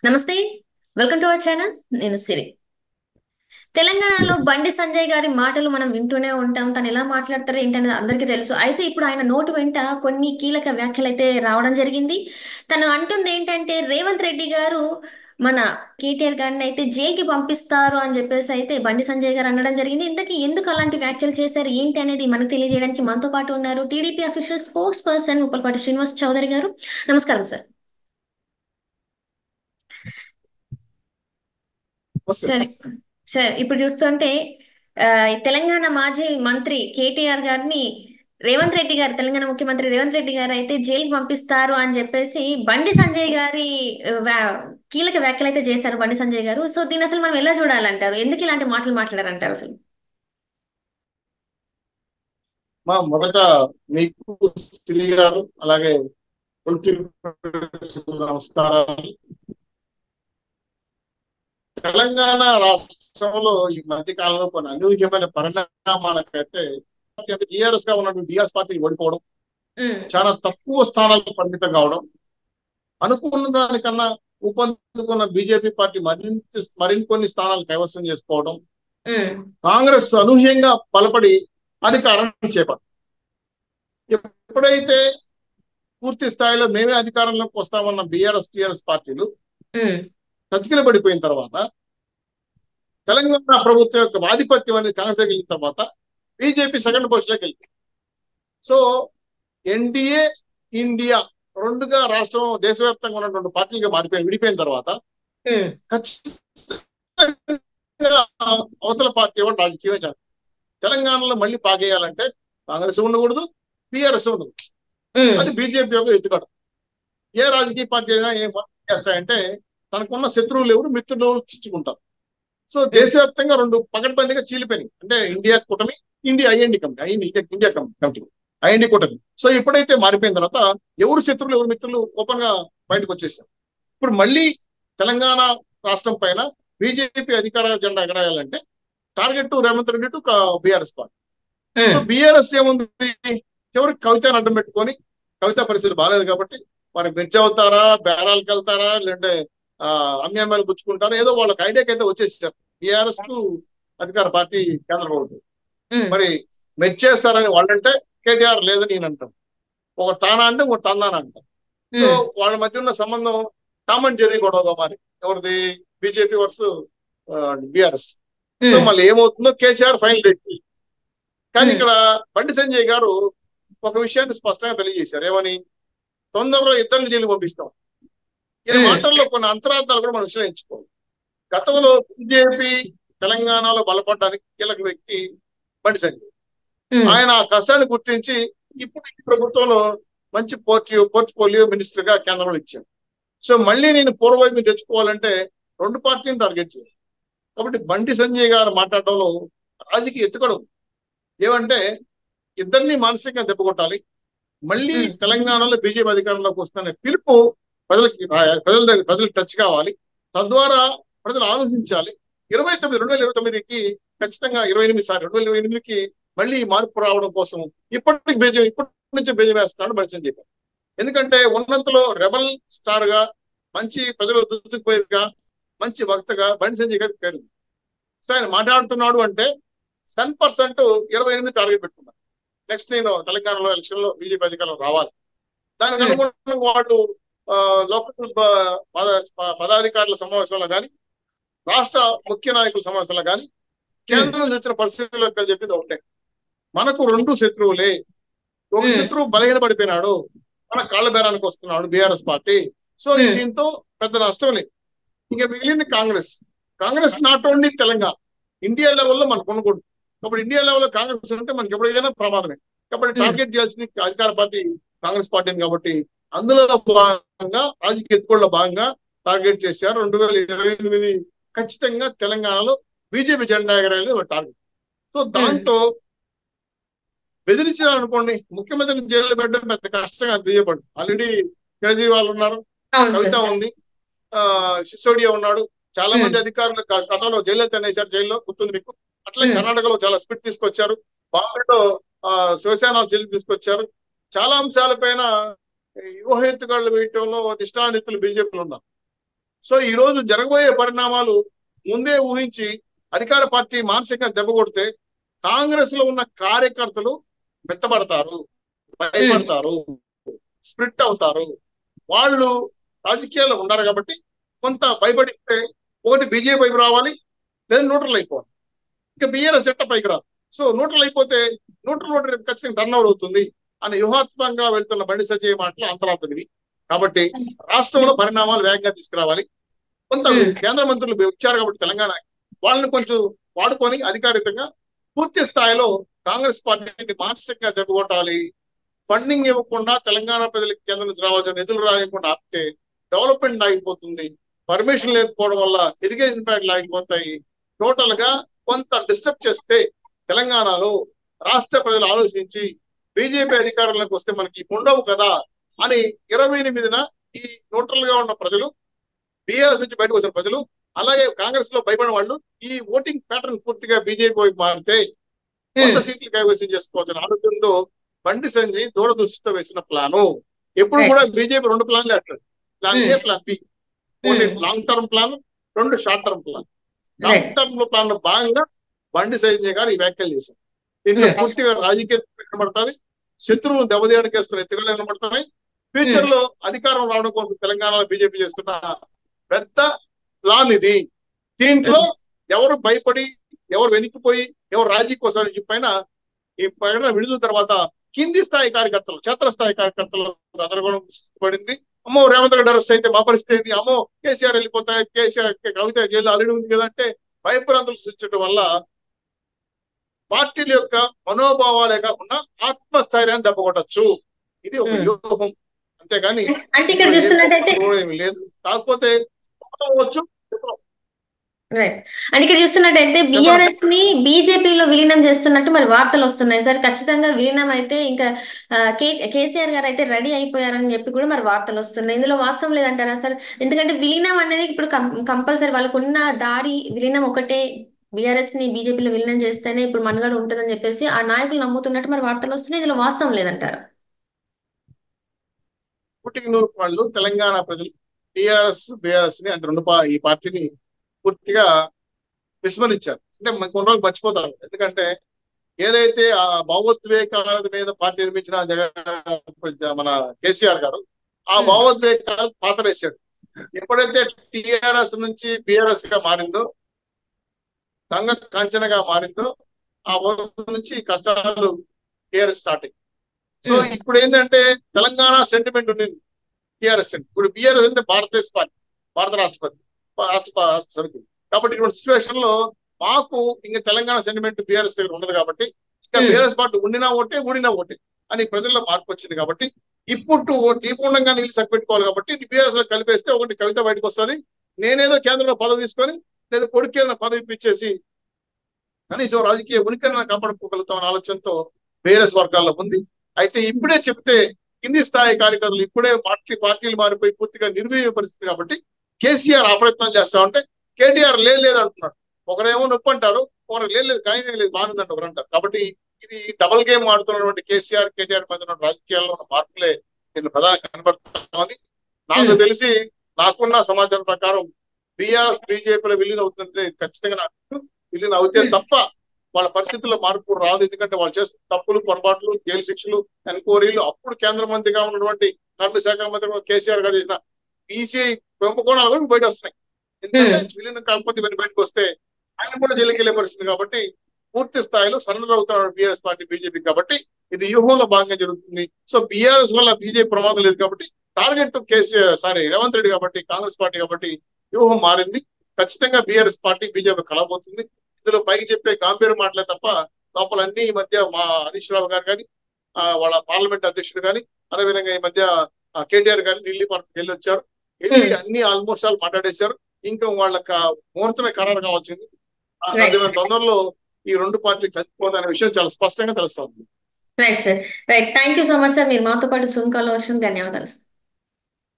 నమస్తే. Welcome to our channel. నేను సిరి. తెలంగాణలో బండి సంజయ్ గారి మాటలు మనం వింటూనే ఉంటాం. తను ఎలా మాట్లాడతారో ఏంటనేది అందరికీ తెలుసు. అయితే ఇప్పుడు ఆయన నోటి వెంట కొన్ని కీలక వ్యాఖ్యలైతే రావడం జరిగింది. తను అంటుంది ఏంటంటే రేవంత్ రెడ్డి గారు మన కేటీఆర్ గారిని అయితే జైలుకి పంపిస్తారు అని చెప్పేసి అయితే బండి సంజయ్ గారు అనడం జరిగింది. ఇంతకీ ఎందుకు అలాంటి వ్యాఖ్యలు చేశారు ఏంటి అనేది మనకు తెలియజేయడానికి మనతో పాటు ఉన్నారు TDP official spokesperson Uppalapati Srinivas Chowdary గారు. నమస్కారం సార్. సరే సార్, ఇప్పుడు చూస్తుంటే ఈ తెలంగాణ మాజీ మంత్రి కేటీఆర్ గారిని తెలంగాణ ముఖ్యమంత్రి రేవంత్ రెడ్డి గారు అయితే జైలుకి పంపిస్తారు అని చెప్పేసి బండి సంజయ్ గారి కీలక వ్యాఖ్యలు అయితే చేశారు బండి సంజయ్ గారు. సో దీన్ని అసలు మనం ఎలా చూడాలంటారు? ఎందుకు ఇలాంటి మాటలు మాట్లాడారంటారు అసలు? మొదట మీకు శ్రీ గారు అలాగే నమస్కారాలు. తెలంగాణ రాష్ట్రంలో ఈ మధ్య కాలంలో కొన్ని అనూహ్యమైన పరిణామాలకైతే టీఆర్ఎస్ గా ఉన్నటువంటి టీఆర్ఎస్ పార్టీ ఓడిపోవడం, చాలా తక్కువ స్థానాలకు పరిమితం కావడం, అనుకున్న దానికన్నా ఊపందుకున్న బీజేపీ పార్టీ మరికొన్ని స్థానాలు కైవసం చేసుకోవడం, కాంగ్రెస్ అనూహ్యంగా బలపడి అధికారం చేపట్టారు. ఎప్పుడైతే పూర్తి స్థాయిలో మేమే అధికారంలోకి వస్తామన్న టీఆర్ఎస్ పార్టీలు పడిపోయిన తర్వాత, తెలంగాణ ప్రభుత్వం యొక్క ఆధిపత్యం అనేది కాంగ్రెస్ వెళ్ళిన తర్వాత బీజేపీ సెకండ్ పొజిషన్ లోకి వెళ్ళింది. సో ఎన్డీఏ, ఇండియా రెండుగా రాష్ట్రం దేశవ్యాప్తంగా ఉన్నటువంటి పార్టీలుగా విడిపోయిన తర్వాత ఖచ్చితంగా అవతల పార్టీ వాడు రాజకీయం చేస్తారు. తెలంగాణలో మళ్ళీ పాగేయాలంటే కాంగ్రెస్ ఉండకూడదు, టీఆర్ఎస్ ఉండదు. అది బీజేపీ యొక్క ఎత్తుగడ. ఏ రాజకీయ పార్టీ అయినా ఏం చేస్తాయంటే తనకున్న శత్రువులు ఎవరు, మిత్రులు చిచ్చుకుంటారు. సో దేశవ్యాప్తంగా రెండు పకడ్బందీగా చీలిపోయినాయి. అంటే ఇండియా కూటమి, ఐఎన్డీ కమిటీ, ఐఎన్డీ కూటమి. సో ఎప్పుడైతే మారిపోయిన తర్వాత ఎవరు శత్రువులు ఎవరు మిత్రులు ఓపెన్ గా బయటకు వచ్చేసారు. ఇప్పుడు మళ్ళీ తెలంగాణ రాష్ట్రం పైన బీజేపీ అధికార జెండా ఎగరాయాలంటే target Revanth Reddy to BRS party. So BRS ఏముంది, ఎవరికి కవితను అడ్డం పెట్టుకొని, కవిత పరిస్థితి బాగాలేదు కాబట్టి మరి మిర్చి అవుతారా, బేరాలకు వెళ్తారా, లేదంటే అమ్యామ్యాలు పుచ్చుకుంటారా, ఏదో వాళ్ళకి ఐడియాకి అయితే వచ్చేసారు టీఆర్ఎస్ కు అధికార పార్టీ కేంద్ర ప్రభుత్వం. మరి మెచ్చేస్తారని వాళ్ళంటే కేటీఆర్ లేదని నేను అంటాను. ఒక తానా అంటే ఒక తందానా అంటాం. సో వాళ్ళ మధ్య ఉన్న సంబంధం టామ్ అండ్ జెర్రీ గొడవగా మరి ఎవరిది, బీజేపీ వర్సెస్ బీఆర్ఎస్. సో మళ్ళీ ఏమవుతుందో కేసీఆర్ ఫైనల్ డెసిషన్. కానీ ఇక్కడ బండి సంజయ్ గారు ఒక విషయాన్ని స్పష్టంగా తెలియజేశారు. ఏమని? తొందరలో ఇద్దరిని జైలు పంపిస్తాం. ఈ మాటల్లో కొన్ని అంతరార్థాలు కూడా మనం విశ్లేషించుకోవాలి. గతంలో బీజేపీ తెలంగాణలో బలపడడానికి కీలక వ్యక్తి బండి సంజయ్. ఆయన ఆ కష్టాన్ని గుర్తించి ఇప్పుడు ఈ ప్రభుత్వంలో మంచి పోర్ట్ఫోలియో మినిస్టర్ గా కేంద్రంలో ఇచ్చారు. సో మళ్ళీ నేను పూర్వవైపు తెచ్చుకోవాలంటే రెండు పార్టీని టార్గెట్ చేయాలి. కాబట్టి బండి సంజయ్ గారు మాట్లాడడంలో రాజకీయ ఎత్తుకడు ఏమంటే ఇద్దరిని మానసికంగా దెబ్బకొట్టాలి, మళ్ళీ తెలంగాణలో బీజేపీ అధికారంలోకి వస్తున్న పిలుపు ప్రజలకు టచ్ కావాలి. తద్వారా ప్రజలు ఆలోచించాలి. 2029కి ఖచ్చితంగా 2028కి మళ్ళీ మార్పు రావడం కోసం ఇప్పటి నుంచి బీజం వేస్తున్నాడు బండి సంజయ్ గారు. ఎందుకంటే ఉన్నంతలో రెబల్ స్టార్ గా, మంచి ప్రజలు దూసుకుపోయేగా, మంచి వక్తగా బండి సంజయ్ గారికి పేరు. సో ఆయన మాట్లాడుతున్నాడు అంటే 10% 28 టార్గెట్ పెట్టుకున్నారు. నెక్స్ట్ నేను తెలంగాణలో ఎలక్షన్ లో బీజేపీ అధికారంలో రావాలి. దానికి అనుగుణంగా వాళ్ళు లోకల్ పదాధికారుల సమావేశంలో కానీ, రాష్ట్ర ముఖ్య నాయకుల సమావేశంలో కానీ కేంద్రం చూసిన పరిస్థితుల్లో చెప్పింది ఒకటే, మనకు రెండు శత్రువులే. ఒక శత్రువు బలహీనపడిపోయినాడు, మన కాళ్ళ బేరానికి వస్తున్నాడు బీఆర్ఎస్ పార్టీ. సో దీంతో పెద్ద నష్టం లేదు. ఇంకా మిగిలింది Congress not only Telangana, India లెవెల్లో మనకు ఉండకూడదు. కాబట్టి ఇండియా లెవెల్లో కాంగ్రెస్ ఉంటే మనకి ఎప్పుడైనా ప్రమాదమే. కాబట్టి టార్గెట్ చేయాల్సిన అధికార పార్టీ కాంగ్రెస్ పార్టీని. కాబట్టి అందులో భాగంగా రాజకీయ ఎత్తుకోవడంలో భాగంగా టార్గెట్ చేశారు. 2028 ఖచ్చితంగా తెలంగాణలో బీజేపీ జెండా ఎగరేయాలి టార్గెట్. సో దాంతో బెదిరించారనుకోండి, ముఖ్యమంత్రిని జైల్లో పెట్టడం పెద్ద కష్టంగా బీజేపీ. ఆల్రెడీ కేజ్రీవాల్ ఉన్నారు, కవిత ఉంది, సిసోడియా ఉన్నాడు, చాలా మంది అధికారులు గతంలో జైల్లో తనేశారు. జైల్లో గుర్తుంది మీకు. అట్లే కర్ణాటకలో చాలా స్పీడ్ తీసుకొచ్చారు, బాంబేలో శివసేన జైలు తీసుకొచ్చారు. చాలా అంశాలపైన వ్యూహెత్తుగాళ్ళు వేయటంలో నిష్ఠానితులు బీజేపీలో ఉన్నారు. సో ఈ రోజు జరగబోయే పరిణామాలు ముందే ఊహించి అధికార పార్టీ మానసికంగా దెబ్బ కొడితే కాంగ్రెస్ లో ఉన్న కార్యకర్తలు మెత్తబడతారు, భయపడతారు, స్ప్లిట్ అవుతారు. వాళ్ళు రాజకీయాల్లో ఉన్నారు కాబట్టి కొంత భయపడిస్తే ఒకటి బీజేపీ వైపు రావాలి, లేదా న్యూట్రల్ అయిపోవాలి. ఇంకా బీఆర్ఎస్ సెట్ పైకి రాదు. సో న్యూట్రల్ అయిపోతే న్యూట్రల్ ఓటర్ ఖచ్చితంగా టర్న్ అవుట్ అవుతుంది అని వ్యూహాత్మకంగా వెళ్తున్న బండి సంజయ్ మాటలు అంతరార్థం ఇది. కాబట్టి రాష్ట్రంలో పరిణామాలు వేగంగా తీసుకురావాలి. కొంత కేంద్ర మంత్రులు వచ్చారు కాబట్టి తెలంగాణ వాళ్ళని కొంచెం వాడుకొని అధికారికంగా పూర్తి స్థాయిలో కాంగ్రెస్ పార్టీని మానసికంగా దెబ్బకొట్టాలి. ఫండింగ్ ఇవ్వకుండా తెలంగాణ ప్రజలకు కేంద్రం నుంచి రావాల్సిన నిధులు రాయకుండా ఆపితే డెవలప్మెంట్ ఆగిపోతుంది. పర్మిషన్ లేకపోవడం వల్ల ఇరిగేషన్ ప్లాంట్లు ఆగిపోతాయి. టోటల్ గా కొంత డిస్టర్బ్ చేస్తే తెలంగాణలో రాష్ట్ర ప్రజలు ఆలోచించి బీజేపీ అధికారంలోకి వస్తే మనకి ఉండవు కదా అని 28న ఈ న్యూట్రల్ గా ఉన్న ప్రజలు, బీఆర్ఎస్ నుంచి బయటకు వచ్చిన ప్రజలు, అలాగే కాంగ్రెస్ లో భయపడిన వాళ్ళు ఈ ఓటింగ్ ప్యాటర్న్ పూర్తిగా బీజేపీ వైపు మారితే 100 సీట్లు కైవసం చేసుకోవాల్సిన ఆలోచనతో బండి సంజయ్ దూరదృష్టితో వేసిన ప్లాను. ఎప్పుడు కూడా బీజేపీ 2 ప్లాన్లు వేస్తారు. Plan A, plan B. ఒకటి long term plan, 2 short term plan. Long term plan లో భాగంగా బండి సంజయ్ గారు ఈ వ్యాఖ్యలు చేశారు. దీంట్లో పూర్తిగా రాజకీయ కనబడుతుంది, శత్రువులు దెబ్బతీయడానికి వేస్తున్న ఎత్తుగడలు కనబడుతున్నాయి. ఫ్యూచర్ లో అధికారం రావడం కోసం తెలంగాణలో బీజేపీ చేస్తున్న పెద్ద ప్లాన్ ఇది. దీంట్లో ఎవరు భయపడి, ఎవరు వెనక్కిపోయి, ఎవరు రాజీ కోసం చెప్పైనా ఈ ప్రకటన విడుదల తర్వాత కింది స్థాయి కార్యకర్తలు, క్షేత్రస్థాయి కార్యకర్తలు అదరగొనం పడింది. అమ్మో రేవంత్ రెడ్డి అరెస్ట్ అయితే మా పరిస్థితి, అమ్మో కేసీఆర్ వెళ్ళిపోతాయి, కేసీఆర్ కవిత జైలు అల్లుడు ఉంది కదంటే భయప్రాంతులు సృష్టించడం వల్ల పార్టీల యొక్క మనోభావాలే కాకుండా ఆత్మస్థైర్యాన్ని దెబ్బకొట్టచ్చు. ఇది ఒక వ్యూహం, అంతేగాని ఏమి లేదు. కాకపోతే రైట్. అంటే ఇక్కడ చూస్తున్నట్టయితే బీఆర్ఎస్ ని బీజేపీలో విలీనం చేస్తున్నట్టు మరి వార్తలు వస్తున్నాయి సార్. ఖచ్చితంగా విలీనం అయితే ఇంకా కేసీఆర్ గారు అయితే రెడీ అయిపోయారని చెప్పి కూడా మరి వార్తలు వస్తున్నాయి. ఇందులో వాస్తవం లేదంటారా సార్? ఎందుకంటే విలీనం అనేది ఇప్పుడు కంపల్సరీ వాళ్ళకు ఉన్న దారి విలీనం ఒకటే. బీఆర్ఎస్ ని బీజేపీలో విలీనం చేస్తేనే ఇప్పుడు మనుగడ ఉంటుందని చెప్పేసి ఆ నాయకులు నమ్ముతున్నట్టు మరి వార్తలు వస్తున్నాయి. ఇందులో వాస్తవం లేదంటారా? పుట్టినూరు వాళ్ళు తెలంగాణ ప్రజలు టీఆర్ఎస్ బీఆర్ఎస్ ని అంటే ఈ పార్టీని పూర్తిగా విస్మరించారు. అంటే కొన్ని రోజులు మర్చిపోతారు. ఎందుకంటే ఏదైతే ఆ భావోద్వేగాల మీద పార్టీ నిర్మించిన మన కేసీఆర్ గారు ఆ భావోద్వేగాలు పాతరేశాడు. ఎప్పుడైతే టీఆర్ఎస్ నుంచి బీఆర్ఎస్ గా మారిందో, సంఘ కాంచనగా మారిందో, ఆ నుంచి కష్టాలు టీఆర్ఎస్ స్టార్ట్ అయ్యి. సో ఇప్పుడు ఏంటంటే తెలంగాణ సెంటిమెంట్ ఉండింది టీఆర్ఎస్. ఇప్పుడు బీఆర్ఎస్ అంటే భారతదేశ పార్టీ, భారత రాష్ట్రపతి, రాష్ట్ర సమితి. కాబట్టి ఇటువంటి సిచ్యువేషన్ లో మాకు ఇంకా తెలంగాణ సెంటిమెంట్ బీఆర్ఎస్ దగ్గర ఉండదు. కాబట్టి ఇంకా బీఆర్ఎస్ పార్టీ ఉండినా ఓటే, ఊడినా ఓటే అని ప్రజల్లో మార్పు వచ్చింది. కాబట్టి ఇప్పుడు దీపూర్ణంగా నీళ్ళు సరిపెట్టుకోవాలి. కాబట్టి బీఆర్ఎస్ లో కలిపేస్తే ఒకటి కవిత బయటకు వస్తుంది, నేనేదో కేంద్రంలో పదవి తీసుకొని లేదా కొడుకు ఏదైనా పదవి ఇప్పించేసి కనీసం రాజకీయ ఉనికిని కాపాడుకోగలుగుతామన్న ఆలోచనతో బీఆర్ఎస్ వర్గాల్లో ఉంది. అయితే ఇప్పుడే చెప్తే కింది స్థాయి కార్యకర్తలు ఇప్పుడే పార్టీలు మారిపోయి పూర్తిగా నిర్వీర్య పరిస్థితి. కాబట్టి కేసీఆర్ ఆ ప్రయత్నాలు చేస్తా ఉంటే కేటీఆర్ లేదు అంటున్నాడు. ఒకరేమో నొప్పి అంటారు, ఒకరు లేదు గాయం లేదు బాగుందంటే ఒకరు అంటారు. కాబట్టి ఇది డబుల్ గేమ్ ఆడుతున్నటువంటి కేసీఆర్ కేటీఆర్ మధ్య ఉన్న రాజకీయాల్లో ఉన్న మార్పులే దీన్ని ప్రధానంగా కనబడుతుంది. నాకు తెలిసి నాకున్న సమాచారం ప్రకారం బీఆర్ఎస్ బీజేపీలో విలీనం అవుతుంది. ఖచ్చితంగా నాకు విలీనం అవుతే తప్ప వాళ్ళ పరిస్థితుల్లో మార్పు రాదు. ఎందుకంటే వాళ్ళు చేస్తున్న తప్పులు, పొరపాట్లు, జైలు శిక్షలు, ఎన్క్వైరీలు, అప్పుడు కేంద్ర మంత్రిగా ఉన్నటువంటి కార్మిక శాఖ మంత్రి కేసీఆర్ గారు చేసిన ఈసీఐ కుంభకోణాలు కూడా బయట వస్తున్నాయి. ఎందుకంటే విలీనం కాకపోతే ఇవన్నీ బయటకు వస్తే ఆయన కూడా జైలుకి వెళ్ళే పరిస్థితి. కాబట్టి పూర్తి స్థాయిలో సరెండర్ అవుతున్నారు బీఆర్ఎస్ పార్టీ బీజేపీ. కాబట్టి ఇది వ్యూహంలో భాగంగా జరుగుతుంది. సో బీఆర్ఎస్ వల్ల బీజేపీ ప్రమాదం లేదు. కాబట్టి టార్గెట్ రేవంత్ రెడ్డి కాబట్టి కాంగ్రెస్ పార్టీ. కాబట్టి వ్యూహం మారింది. ఖచ్చితంగా బీఆర్ఎస్ పార్టీ బీజేపీ కలబోతుంది. ఇందులో పైకి చెప్పే గాంభీర్య మాటలే తప్ప లోపల అన్ని ఈ మధ్య మా హరీష్ రావు గారు కానీ, వాళ్ళ పార్లమెంట్ అధ్యక్షుడు కానీ, అదేవిధంగా ఈ మధ్య కేటీఆర్ గారిని ఢిల్లీ పార్టీకి వెళ్ళి వచ్చారు. వెళ్ళి అన్ని ఆల్మోస్ట్ ఆల్ మాట్లాడేశారు. ఇంకా వాళ్ళకి ముహూర్తమే ఖరారు కావాల్సింది. తొందరలో ఈ 2 పార్టీలు కలిసిపోతాయనే విషయం చాలా స్పష్టంగా తెలుస్తుంది. Right sir. Right. Thank you so much sir. మీరు మాతో పాటు సున్కాలో వచ్చిన ధన్యవాదాలు.